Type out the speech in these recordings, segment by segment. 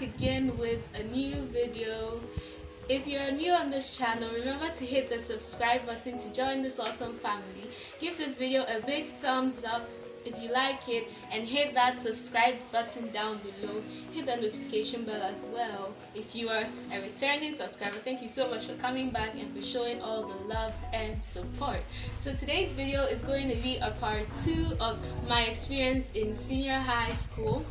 again with a new video. If you're new on this channel, remember to hit the subscribe button to join this awesome family. Give this video a big thumbs up if you like it, and hit that subscribe button down below. Hit the notification bell as well if you are a returning subscriber. Thank you so much for coming back and for showing all the love and support. So today's video is going to be a part 2 of my experience in senior high school.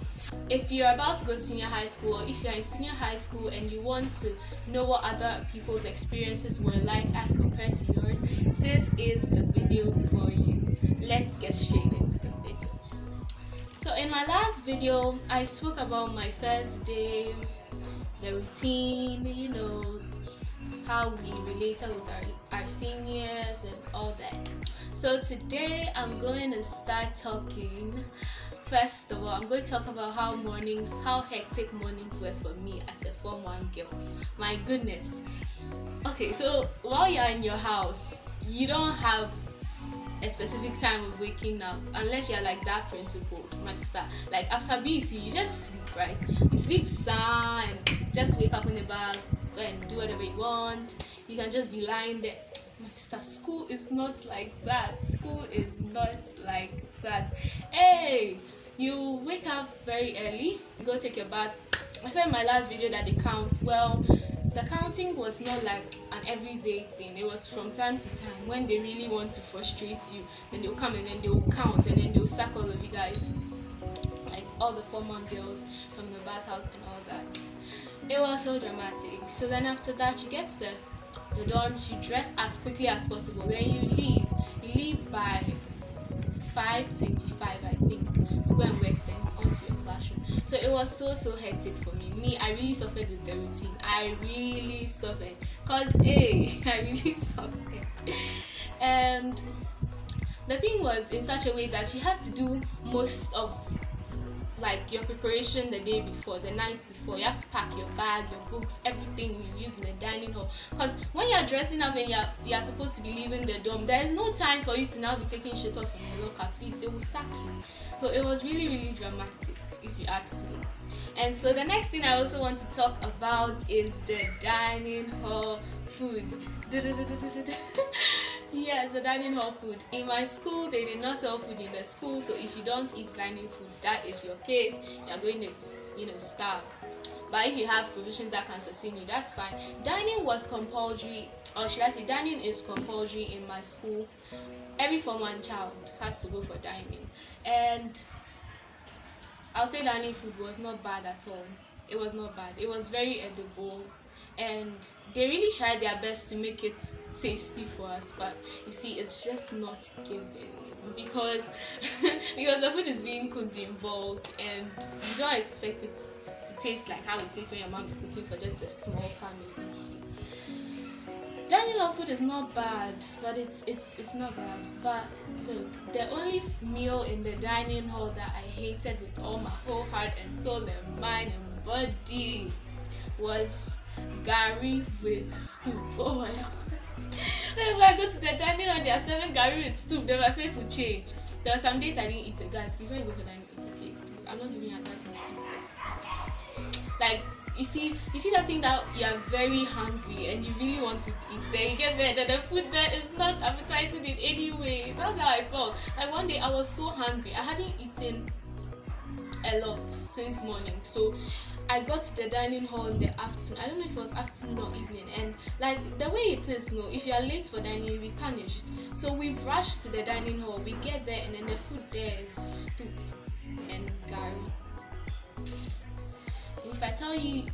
If you're about to go to senior high school, or if you're in senior high school and you want to know what other people's experiences were like as compared to yours, this is the video for you. Let's get straight into the video. So in my last video, I spoke about my first day, the routine, how we related with our seniors and all that. So today I'm going to start talking. First of all, I'm going to talk about how hectic mornings were for me as a Form 1 girl. My goodness. Okay, so while you're in your house, you don't have a specific time of waking up unless you're like that principal, my sister. Like after BC, you just sleep, right? You sleep and just wake up in the bag, go and do whatever you want. You can just be lying there. My sister, school is not like that. School is not like that. Hey, you wake up very early, go take your bath. I said in my last video that the counting was not like an everyday thing. It was from time to time. When they really want to frustrate you, then they'll come and then they'll count and then they'll sack all of you guys, like all the Form 1 girls from the bathhouse and all that. It was so dramatic. So then after that, you get to the dorm, you dress as quickly as possible, then you leave. You leave by 5:25, I think, to go and work then onto your classroom. So it was so hectic for me. I really suffered with the routine. I really suffered because I really suffered. And the thing was in such a way that you had to do most of like your preparation the day before, the night before. You have to pack your bag, your books, everything you use in the dining hall. Because when you're dressing up and you're supposed to be leaving the dorm, there is no time for you to now be taking shit off from your locker. Please, they will sack you. So it was really dramatic, if you ask me. And so the next thing I also want to talk about is the dining hall food. Yes, the dining hall food. In my school, they did not sell food in the school, so if you don't eat dining food, that is your case. You're going to, starve. But if you have provisions that can sustain you, that's fine. Dining was compulsory, or should I say, dining is compulsory in my school. Every Form 1 child has to go for dining, and I would say dining food was not bad at all. It was not bad. It was very edible. And they really tried their best to make it tasty for us, but you see, it's just not given because the food is being cooked in bulk, and you don't expect it to taste like how it tastes when your mom is cooking for just a small family. You see, dining hall food is not bad, but it's not bad. But look, the only meal in the dining hall that I hated with all my whole heart and soul and mind and body was Gary with soup. Oh my god. If I go to the dining hall, they are serving Gary with soup, then my face will change. There were some days I didn't eat it. Guys, please, when you go for dining, it's okay. Please, I'm not giving you advice not to eat it. Like, you see that thing that you're very hungry and you really want to eat. Then you get there, the food there is not appetizing in any way. That's how I felt. Like one day I was so hungry. I hadn't eaten a lot since morning. So I got to the dining hall in the afternoon. I don't know if it was afternoon or evening, and like the way it is, if you are late for dining, you'll be punished. So we rushed to the dining hall. We get there, and then the food there is soup and gari. And if I tell you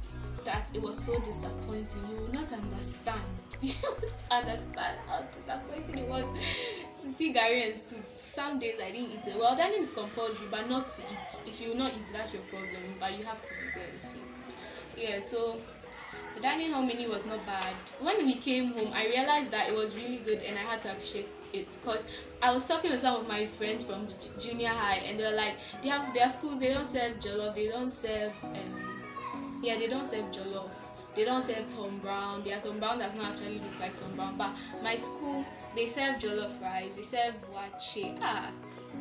that it was so disappointing, you will not understand. You won't understand how disappointing it was to see gari and soup. Some days I didn't eat it. Well, dining is compulsory, but not to eat. If you will not eat, that's your problem. But you have to be there, you see. Yeah, so the dining hall menu was not bad. When we came home, I realized that it was really good, and I had to appreciate it because I was talking with some of my friends from junior high, and they're like, they have their schools, they don't serve jollof, they don't serve they don't serve jollof. They don't serve Tom Brown. Their Tom Brown does not actually look like Tom Brown. But my school, they serve jollof rice. They serve wache.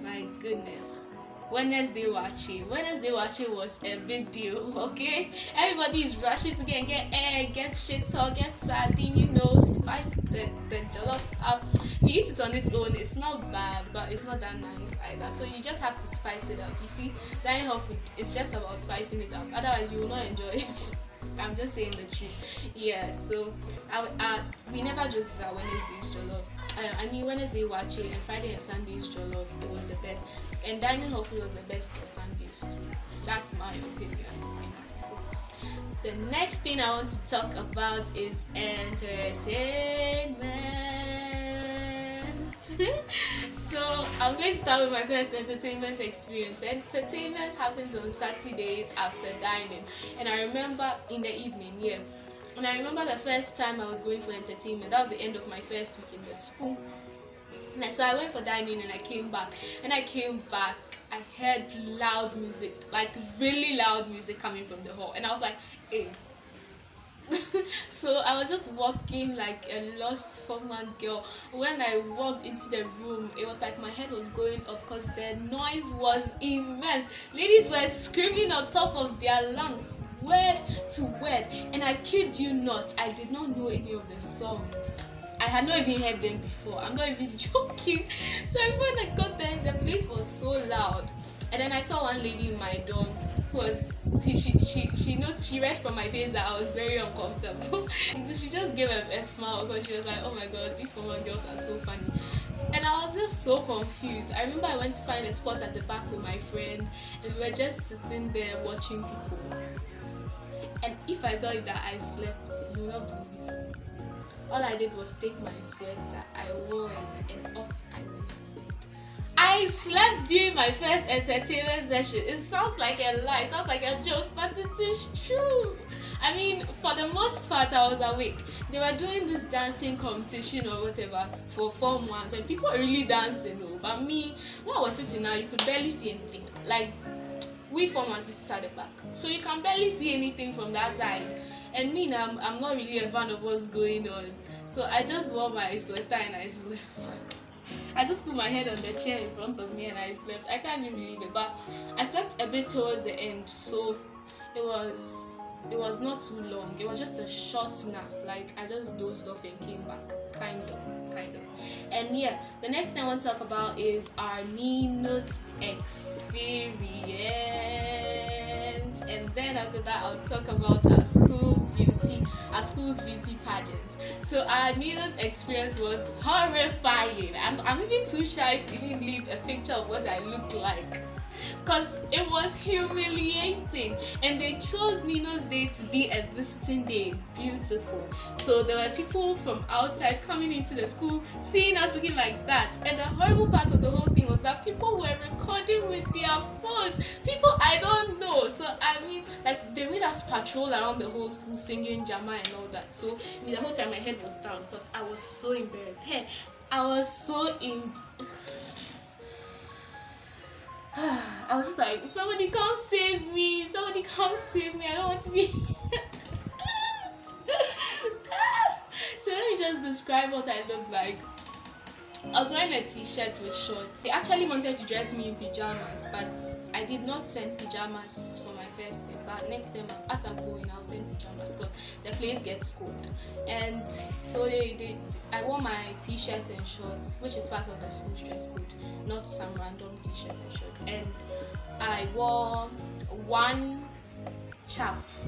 My goodness. Wednesday watching was a big deal, okay? Everybody is rushing to get egg, get shit or get sardine, spice the jollof up. If you eat it on its own, it's not bad, but it's not that nice either. So you just have to spice it up. You see, dining hall food, it's just about spicing it up. Otherwise, you will not enjoy it. I'm just saying the truth. Yeah, so we never joked that Wednesday's jollof. Wednesday wache and Friday and Sunday's jollof, it was the best. And dining hall food was the best on Sundays too. That's my opinion in my school. The next thing I want to talk about is entertainment. So I'm going to start with my first entertainment experience. Entertainment happens on Saturdays after dining, and I remember in the evening, yeah. And I remember the first time I was going for entertainment. That was the end of my first week in the school. So I went for dining and I came back. I heard loud music, like really loud music coming from the hall, and I was like, hey. So I was just walking like a lost form-man girl. When I walked into the room, it was like my head was going off because the noise was immense. Ladies were screaming on top of their lungs, word to word, and I kid you not, I did not know any of the songs. I had not even heard them before. I'm not even joking. So when I got there, the place was so loud. And then I saw one lady in my dorm who was she read from my face that I was very uncomfortable. She just gave a smile because she was like, oh my gosh, these former girls are so funny. And I was just so confused. I remember I went to find a spot at the back with my friend, and we were just sitting there watching people. And if I tell you that I slept, you will not believe. All I did was take my sweater, I wore it, and off I went to bed. I slept during my first entertainment session. It sounds like a lie, it sounds like a joke, but it is true. I mean, for the most part, I was awake. They were doing this dancing competition or whatever for Form 1s, and people were really dancing. But me, when I was sitting now, you could barely see anything. Like, we Form 1s used to sit at the back, so you can barely see anything from that side. And me now, I'm not really a fan of what's going on. So I just wore my sweater and I slept. I just put my head on the chair in front of me and I slept. I can't even believe it, but I slept a bit towards the end, so it was not too long. It was just a short nap. Like I just dozed off and came back. Kind of. And yeah, the next thing I want to talk about is our Ninos experience. And then after that, I'll talk about our school's beauty pageant. So our Ninos experience was horrifying. I'm even too shy to even leave a picture of what I looked like, because it was humiliating. And they chose Ninos Day to be a visiting day. Beautiful. So there were people from outside coming into the school, seeing us looking like that. And the horrible part of the whole thing was that people were recording with their phones. People I don't know. So I mean, like they made us patrol around the whole school singing Jama and all that. So the whole time my head was down because I was so embarrassed. Hey, I was so I was just like, somebody come save me, I don't want to be So let me just describe what I looked like. I was wearing a t-shirt with shorts. They actually wanted to dress me in pajamas, but I did not send pajamas for my first time. But next time, as I'm going, I'll send pajamas because the place gets cold. And so I wore my t-shirt and shorts, which is part of the school's dress code, not some random t-shirt and shorts. And I wore one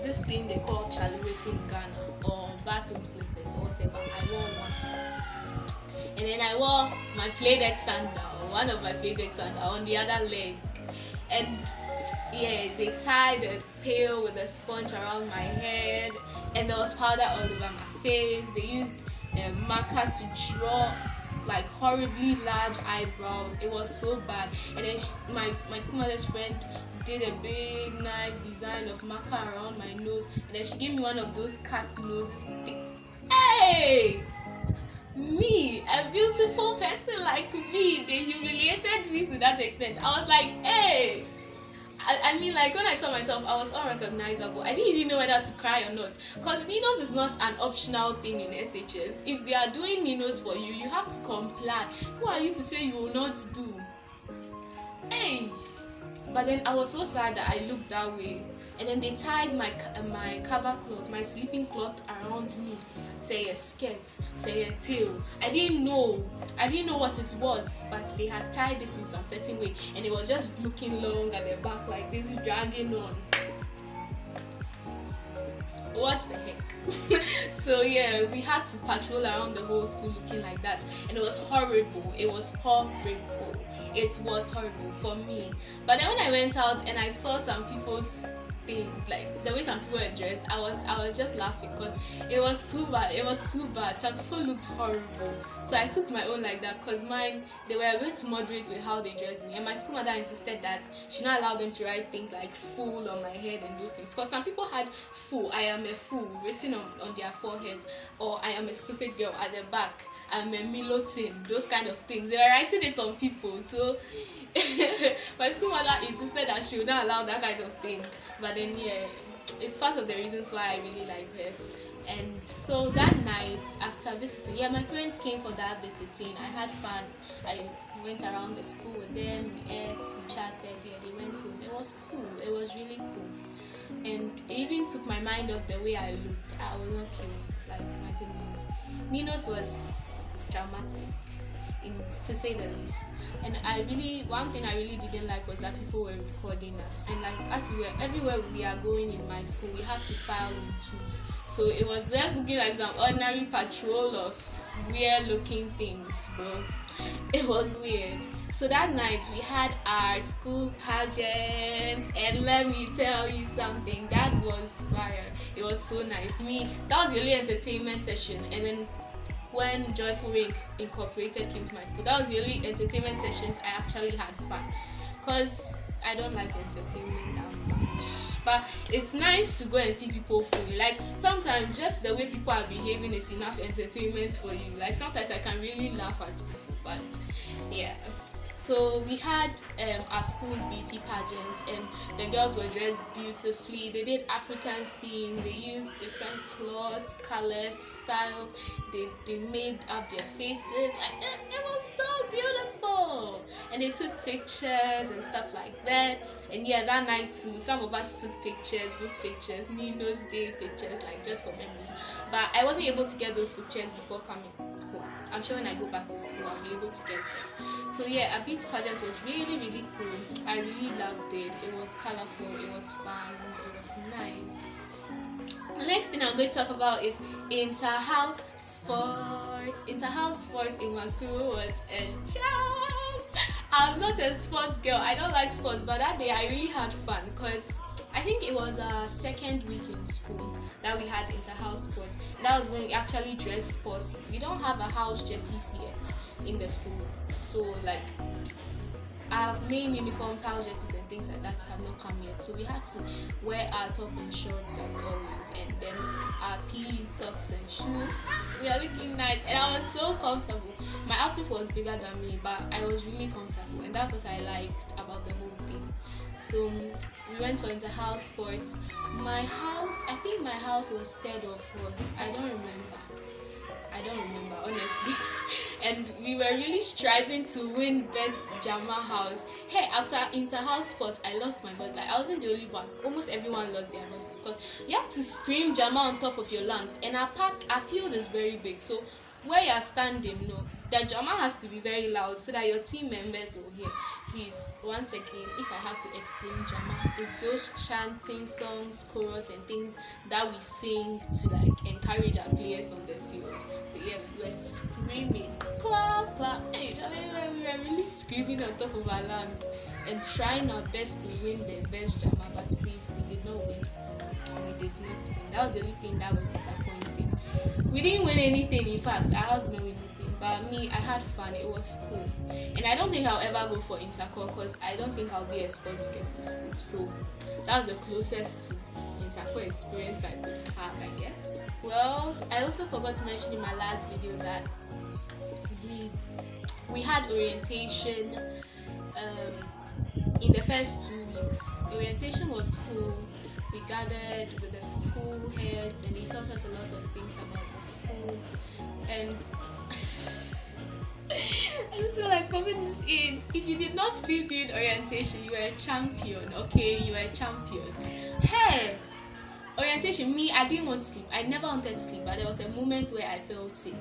this thing they call chalurete in Ghana, or bathroom slippers or whatever. I wore one. And then I wore my playdeck sandal, one of my playdeck sandal on the other leg. And yeah, they tied a pail with a sponge around my head, and there was powder all over my face. They used a marker to draw like horribly large eyebrows. It was so bad. And then my schoolmother's friend did a big nice design of marker around my nose, and then she gave me one of those cat noses. Hey! Me, a beautiful person like me, they humiliated me to that extent. I was like, hey! I mean, like, when I saw myself, I was unrecognizable. I didn't even know whether to cry or not. Because Ninos is not an optional thing in SHS. If they are doing Ninos for you, you have to comply. Who are you to say you will not do? Hey! But then I was so sad that I looked that way. And then they tied my cover cloth, my sleeping cloth around me. Say a skirt, say a tail. I didn't know what it was, but they had tied it in some certain way, and it was just looking long at the back like this, dragging on. What the heck? So yeah, we had to patrol around the whole school looking like that, and it was horrible. It was horrible. It was horrible for me. But then when I went out and I saw some people's thing, like the way some people were dressed, I was just laughing because it was too bad. It was too bad. Some people looked horrible. So I took my own like that, because mine, they were a bit moderate with how they dressed me. And my school mother insisted that she not allow them to write things like fool on my head and those things. Because some people had fool, I am a fool, written on their foreheads, or I am a stupid girl at the back, I'm a milotin, those kind of things. They were writing it on people. So my school mother insisted that she would not allow that kind of thing. But then yeah, it's part of the reasons why I really like her. And so that night after visiting, my parents came for that visiting. I had fun. I went around the school with them, we ate, we chatted, they went home. It was cool. It was really cool. And it even took my mind off the way I looked. I was okay. Like, my goodness. Ninos was dramatic, to say the least. And one thing I really didn't like was that people were recording us. And like, as we were everywhere we are going in my school, we have to file in twos. So it was just looking like some ordinary patrol of weird looking things, but it was weird. So that night we had our school pageant, and let me tell you something, that was fire. It was so nice. That was the only entertainment session, and then when Joyful Ring Incorporated came to my school, that was the only entertainment sessions I actually had fun, because I don't like entertainment that much. But it's nice to go and see people fully. Like, sometimes just the way people are behaving is enough entertainment for you. Like, sometimes I can really laugh at people, but yeah. So we had our school's beauty pageant, and the girls were dressed beautifully. They did African theme. They used different clothes, colors, styles. They made up their faces. Like, it was so beautiful. And they took pictures and stuff like that. And yeah, that night too, some of us took pictures, group pictures, Nino's Day pictures, like just for memories. But I wasn't able to get those pictures before coming home. I'm sure when I go back to school, I'll be able to get them. So yeah, our beauty pageant was really, really cool. I really loved it. It was colorful, it was fun, it was nice. The next thing I'm going to talk about is inter-house sports. Inter-house sports in my school was a jam. I'm not a sports girl. I don't like sports, but that day I really had fun, because I think it was our second week in school that we had inter-house sports. And that was when we actually dressed sports. We don't have a house jerseys yet in the school. So like, our main uniforms, house jerseys and things like that have not come yet. So we had to wear our top and shorts as always, and then our PE socks and shoes. We are looking nice, and I was so comfortable. My outfit was bigger than me, but I was really comfortable, and that's what I liked about the whole thing. So we went for inter-house sports. I think my house was third or fourth. I don't remember honestly. And we were really striving to win best Jama house. Hey, after inter-house sports, I lost my voice. Like, I wasn't the only one. Almost everyone lost their voices, because you have to scream Jama on top of your lungs. And our field is very big, so where you're standing, the Jama has to be very loud so that your team members will hear. Please, once again, if I have to explain Jama, it's those chanting songs, chorus and things that we sing to like encourage our players on the field. So yeah, we were screaming, clap, clap. Hey, we were really screaming on top of our lungs and trying our best to win the best Jama, but please, we did not win. We did not win. That was the only thing that was disappointing. We didn't win anything, in fact. Our house didn't win anything. But me, I had fun. It was cool. And I don't think I'll ever go for intercore, because I don't think I'll be a sports girl in school. So that was the closest to intercore experience I could have, I guess. Well, I also forgot to mention in my last video that we had orientation in the first 2 weeks. Orientation was cool. We gathered with the school heads, and they taught us a lot of things about the school. And I just feel like coming this in. If you did not sleep during orientation, you were a champion, okay? You were a champion. Hey! Orientation, me, I didn't want to sleep. I never wanted to sleep, but there was a moment where I felt sick.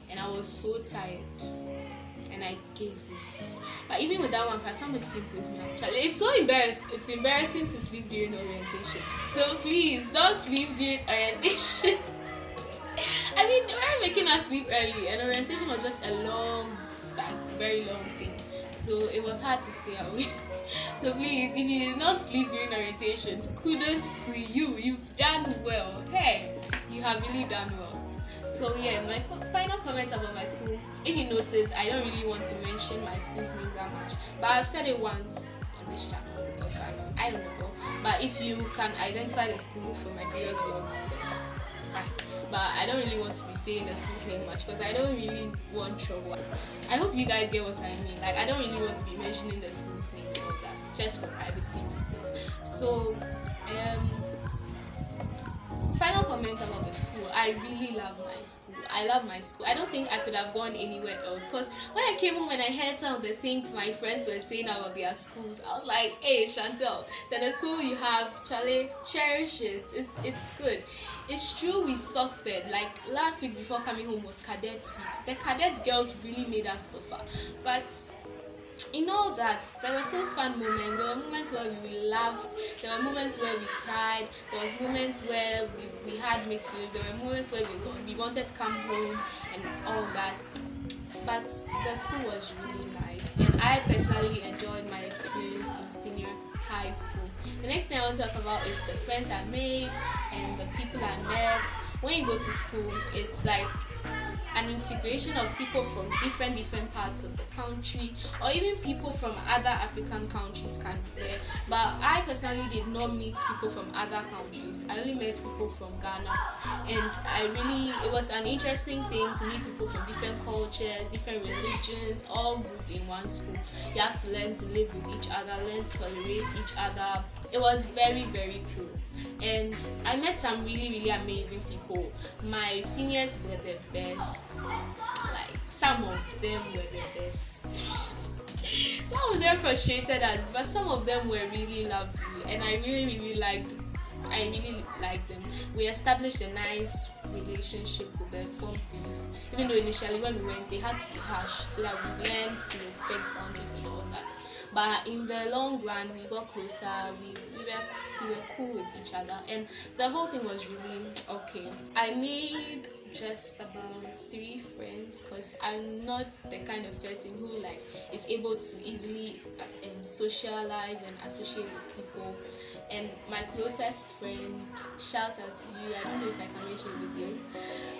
And I was so tired. And I gave in. But even with that one part, somebody came to me actually. It's so embarrassing. It's embarrassing to sleep during orientation. So please, don't sleep during orientation. I mean, they were making us sleep early, and orientation was just a long, like, very long thing. So it was hard to stay awake. So please, if you did not sleep during orientation, kudos to you. You've done well. Hey, you have really done well. So yeah, my final comment about my school. If you notice, I don't really want to mention my school's name that much, but I've said it once on this channel or twice. I don't know. But if you can identify the school from my previous vlogs, then fine. But I don't really want to be saying the school's name much because I don't really want trouble. I hope you guys get what I mean. Like, I don't really want to be mentioning the school's name and all that, just for privacy reasons. So, final comments about the school. I really love my school. I love my school. I don't think I could have gone anywhere else because when I came home and I heard some of the things my friends were saying about their schools, I was like, hey Chantel, then the school you have, Charlie, cherish it. It's good. It's true we suffered. Like last week before coming home was cadet week. The cadet girls really made us suffer. But in all that, there were still fun moments. There were moments where we laughed. There were moments where we cried. There was moments where we had mixed feelings. There were moments where we wanted to come home and all that. But the school was really nice, and I personally enjoyed my experience in senior high school. The next thing I want to talk about is the friends I made and the people I met. When you go to school, it's like an integration of people from different parts of the country, or even people from other African countries can be there. But I personally did not meet people from other countries. I only met people from Ghana, and it was an interesting thing to meet people from different cultures, different religions, all grouped in one school. You have to learn to live with each other, learn to tolerate each other. It was very, very cool. And I met some really amazing people. My seniors were the best. Like, some of them were the best. Some of them frustrated us, but some of them were really lovely, and I really liked them. We established a nice relationship with the form things, even though initially when we went they had to be harsh so that we learned to respect boundaries and all that. But in the long run, we got closer. We were cool with each other, and the whole thing was really okay. I made just about 3 friends because I'm not the kind of person who is able to easily socialize and associate with people. And my closest friend, shout out to you. I don't know if I can mention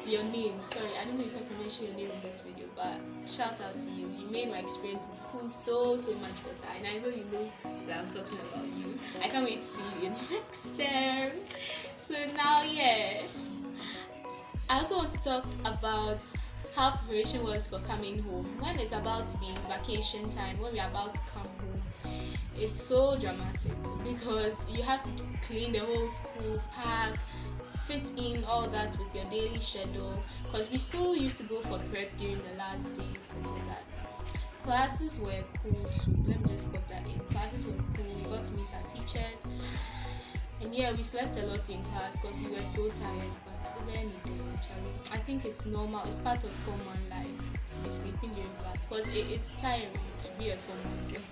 your name. Sorry, I don't know if I can mention your name in this video, but shout out to you. You made my experience in school so much better, and I know you know that I'm talking about you. I can't wait to see you in next term. So now, yeah, I also want to talk about how preparation was for coming home. When it's about to be vacation time, when we're about to come home, it's so dramatic because you have to clean the whole school, pack, fit in all that with your daily schedule, because we still used to go for prep during the last days and all that. Classes were cool too. Let me just put that in. Classes were cool. We got to meet our teachers. And yeah, we slept a lot in class because we were so tired, but we were in the day actually. I think it's normal, it's part of Foreman life to be sleeping during class because it's tiring to be a Foreman girl.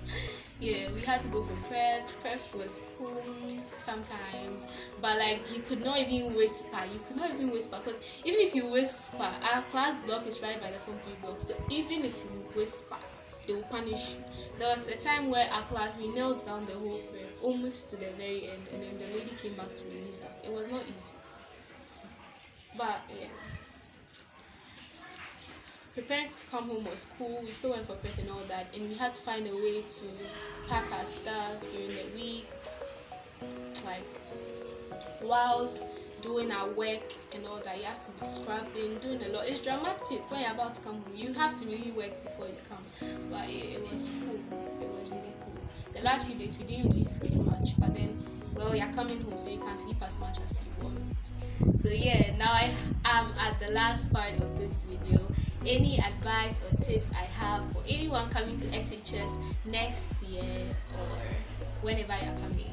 Yeah, we had to go for preps. Preps was cool sometimes, but you could not even whisper. Because even if you whisper, our class block is right by the Form 3 block, so even if you whisper, they will punish you. There was a time where our class, we knelt down the whole prayer almost to the very end, and then the lady came back to release us. It was not easy, but yeah, preparing to come home was cool. We still went for prep and all that, and we had to find a way to pack our stuff during the week, whilst doing our work and all that. You have to be scrapping, doing a lot. It's dramatic when you're about to come home. You have to really work before you come, but it was cool. It was really cool. The last few days we didn't really sleep much, but then, well, you're coming home, so you can sleep as much as you want. So yeah, now I am at the last part of this video, any advice or tips I have for anyone coming to SHS next year or whenever you're coming.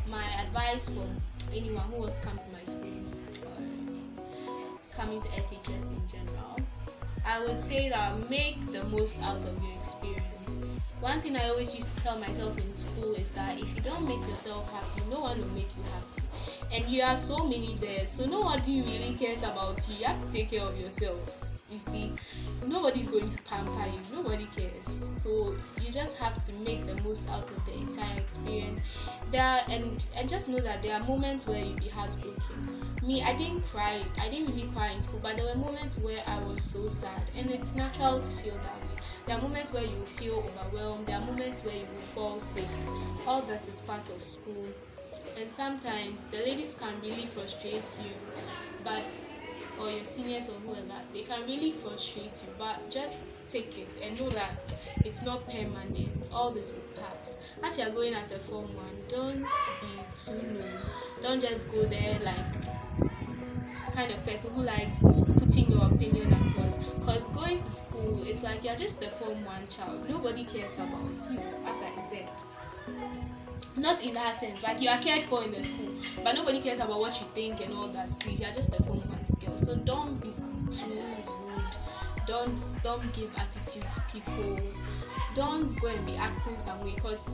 My advice for anyone who wants to come to my school or coming to SHS in general, I would say that make the most out of your experience. One thing I always used to tell myself in school is that if you don't make yourself happy, no one will make you happy. And you are so many there, so nobody really cares about you. You have to take care of yourself. You see, nobody's going to pamper you, nobody cares. So you just have to make the most out of the entire experience. And just know that there are moments where you'll be heartbroken. Me, I didn't really cry in school, but there were moments where I was so sad, and it's natural to feel that way. There are moments where you feel overwhelmed, there are moments where you will fall sick. All that is part of school. And sometimes the ladies can really frustrate you, or your seniors or whoever, they can really frustrate you, but just take it and know that it's not permanent. All this will pass. As you're going as a Form 1, don't be too low. Don't just go there like kind of person who likes putting your opinion across, because going to school is like you're just a Form 1 child. Nobody cares about you, as I said. Not in that sense, like you are cared for in the school, but nobody cares about what you think and all that. Please, you're just a Form 1 girl, so don't be too rude. Don't give attitude to people. Don't go and be acting some way, because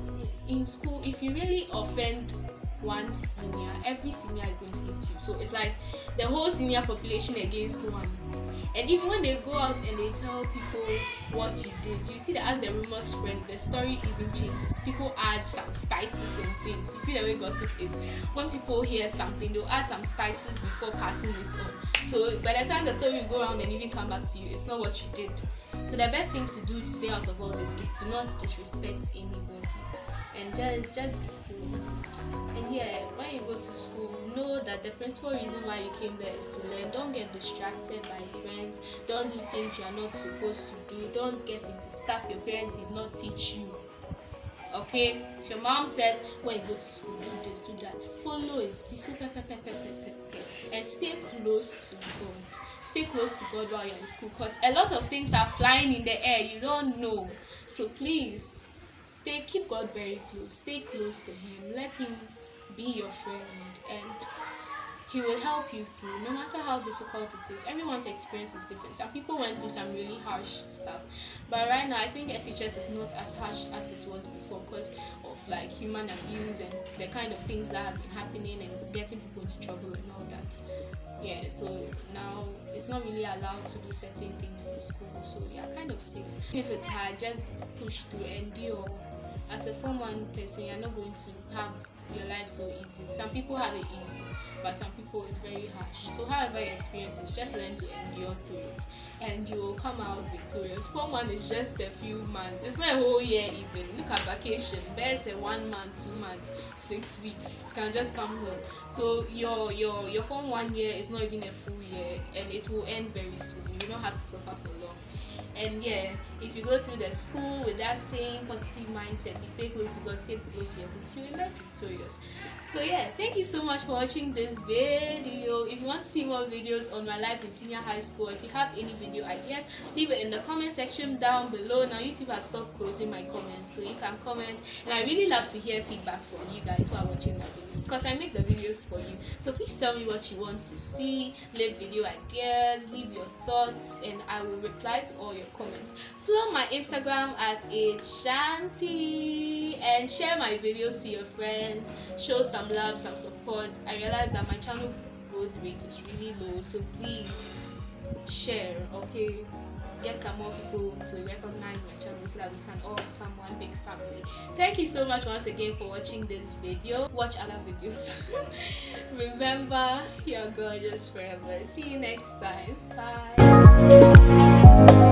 in school, if you really offend one senior, every senior is going to hate you. So it's like the whole senior population against one. And even when they go out and they tell people what you did, you see that as the rumor spreads, the story even changes. People add some spices and things. You see the way gossip is. When people hear something, they'll add some spices before passing it on. So by the time the story will go around and even come back to you, it's not what you did. So the best thing to do to stay out of all this is to not disrespect anybody and just be cool. And yeah, when you go to school, know that the principal reason why you came there is to learn. Don't get distracted by friends. Don't do things you are not supposed to do. Don't get into stuff your parents did not teach you. Okay? If your mom says when you go to school, do this, do that, follow it. And stay close to God. Stay close to God while you're in school, because a lot of things are flying in the air. You don't know. So please, keep God very close. Stay close to Him. Let Him be your friend, and He will help you through, no matter how difficult it is. Everyone's experience is different. Some people went through some really harsh stuff, but right now I think SHS is not as harsh as it was before, because of like human abuse and the kind of things that have been happening and getting people into trouble and all that. Yeah, so now it's not really allowed to do certain things in school, so you're kind of safe. If it's hard, just push through, endure. As a Form 1 person, you're not going to have your life so easy. Some people have it easy, but some people it's very harsh. So however your experience is, just learn to endure through it, and you will come out victorious. Form 1 is just a few months. It's not a whole year even. Look at vacation. Best 1 month, 2 months, 6 weeks. You can just come home. So your Form 1 year is not even a full year, and it will end very soon. You don't have to suffer for long. And yeah, if you go through the school with that same positive mindset, you stay close to God, stay close to your books, you will emerge victorious. So yeah, thank you so much for watching this video. If you want to see more videos on my life in senior high school, if you have any video ideas, leave it in the comment section down below. Now YouTube has stopped closing my comments, so you can comment, and I really love to hear feedback from you guys who are watching my videos, because I make the videos for you. So please tell me what you want to see, leave video ideas, leave your thoughts, and I will reply to all your comments. Follow my Instagram at Shanti and share my videos to your friends. Show some love, some support. I realize that my channel growth rate is really low, so please share, okay? Get some more people to recognize my channel so that we can all become one big family. Thank you so much once again for watching this video. Watch other videos. Remember, you're gorgeous forever. See you next time. Bye.